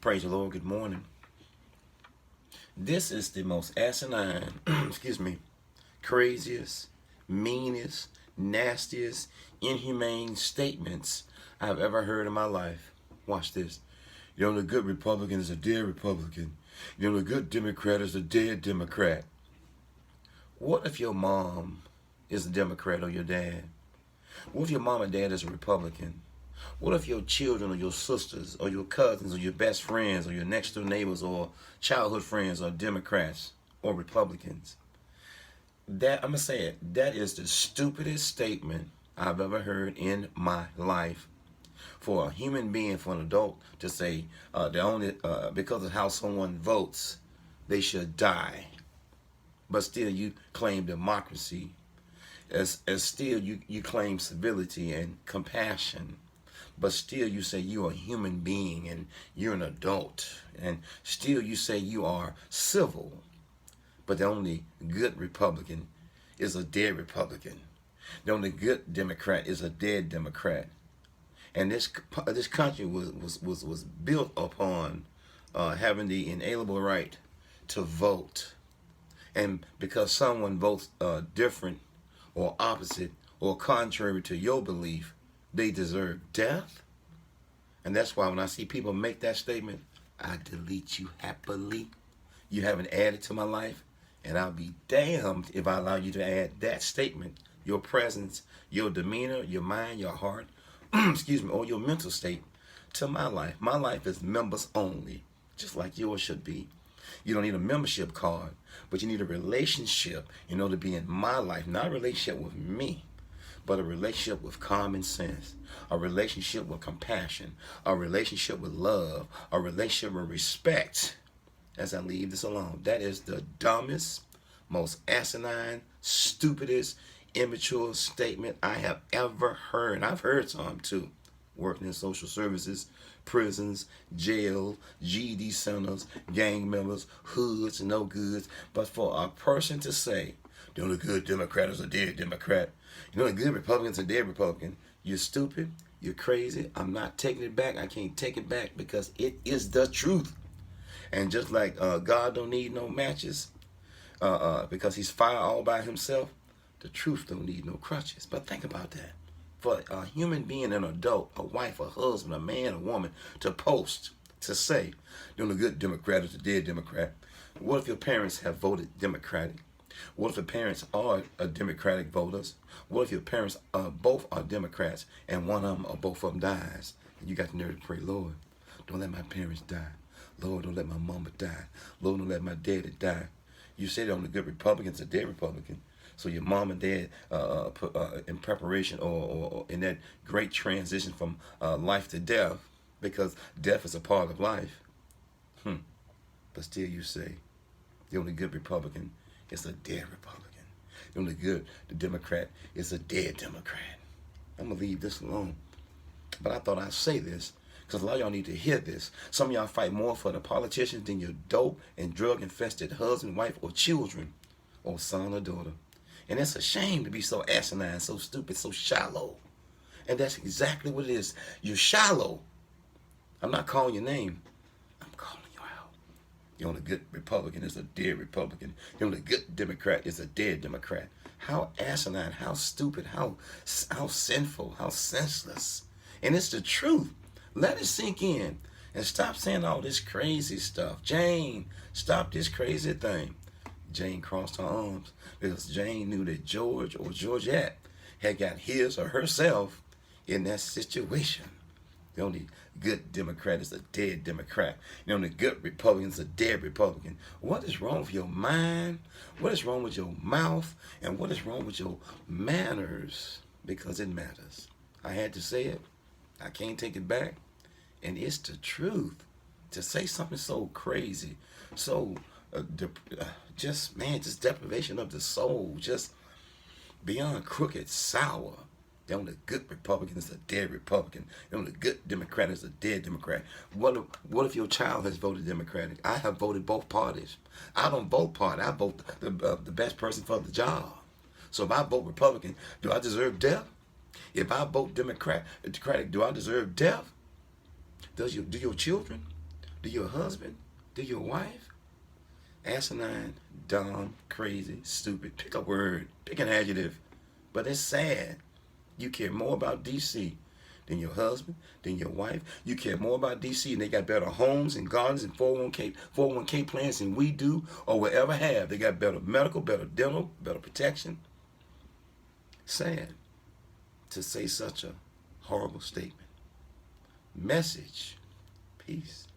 Praise the Lord. Good morning. This is the most asinine, excuse me, craziest, meanest, nastiest, inhumane statements I've ever heard in my life. Watch this. The good Republican is a dead Republican. The good Democrat is a dead Democrat. What if your mom is a Democrat or your dad? What if your mom and dad is a Republican? What if your children or your sisters or your cousins or your best friends or your next door neighbors or childhood friends are Democrats or Republicans? I'm going to say it. That is the stupidest statement I've ever heard in my life. For a human being, for an adult to say because of how someone votes, they should die. But still you claim democracy. As still you claim civility and compassion. But still you say you are a human being and you're an adult. And still you say you are civil. But the only good Republican is a dead Republican. The only good Democrat is a dead Democrat. And this country was built upon having the inalienable right to vote. And because someone votes different or opposite or contrary to your belief, they deserve death. And that's why when I see people make that statement, I delete you happily. You haven't added to my life, and I'll be damned if I allow you to add that statement, your presence, your demeanor, your mind, your heart, excuse me, or your mental state to my life. My life is members only, just like yours should be. You don't need a membership card, but you need a relationship in order to be in my life, not a relationship with me, but a relationship with common sense, a relationship with compassion, a relationship with love, a relationship with respect. As I leave this alone, that is the dumbest, most asinine, stupidest, immature statement I have ever heard. I've heard some too, working in social services, prisons, jail, GED centers, gang members, hoods, no goods. But for a person to say, the good Democrat is a dead Democrat, the good Republican's a dead Republican, you're stupid, you're crazy. I'm not taking it back. I can't take it back because it is the truth. And just like God don't need no matches because he's fire all by himself, the truth don't need no crutches. But think about that. For a human being, an adult, a wife, a husband, a man, a woman, to post, to say, the good Democrat is a dead Democrat. What if your parents have voted Democratic? What if the parents are Democratic voters? What if your parents both are Democrats and one of them or both of them dies? And you got the nerve to pray, Lord, don't let my parents die. Lord, don't let my mama die. Lord, don't let my daddy die. You said on the good Republican's a dead Republican. So your mom and dad in preparation or in that great transition from life to death, because death is a part of life. But still you say the only good Republican is a dead Republican. The only good Democrat is a dead Democrat. I'm going to leave this alone. But I thought I'd say this because a lot of y'all need to hear this. Some of y'all fight more for the politicians than your dope and drug-infested husband, wife, or children, or son or daughter. And it's a shame to be so asinine, so stupid, so shallow. And that's exactly what it is. You're shallow. I'm not calling your name. I'm calling you out. The only good Republican is a dead Republican. The only good Democrat is a dead Democrat. How asinine, how stupid, how sinful, how senseless. And it's the truth. Let it sink in. And stop saying all this crazy stuff. Jane, stop this crazy thing. Jane crossed her arms because Jane knew that George or Georgette had got his or herself in that situation. The only good Democrat is a dead Democrat. The only good Republican is a dead Republican. What is wrong with your mind? What is wrong with your mouth? And what is wrong with your manners? Because it matters. I had to say it. I can't take it back. And it's the truth. To say something so crazy, so just deprivation of the soul, just beyond crooked, sour. The only good Republican is a dead Republican. The only good Democrat is a dead Democrat. What if your child has voted Democratic? I have voted both parties. I don't vote party. I vote the best person for the job. So if I vote Republican, do I deserve death? If I vote Democratic, do I deserve death? Do your children? Do your husband? Do your wife? Asinine, dumb, crazy, stupid. Pick a word. Pick an adjective. But it's sad. You care more about DC than your husband, than your wife. You care more about DC and they got better homes and gardens and 401k plans than we do or will ever have. They got better medical, better dental, better protection. Sad to say such a horrible statement. Message. Peace.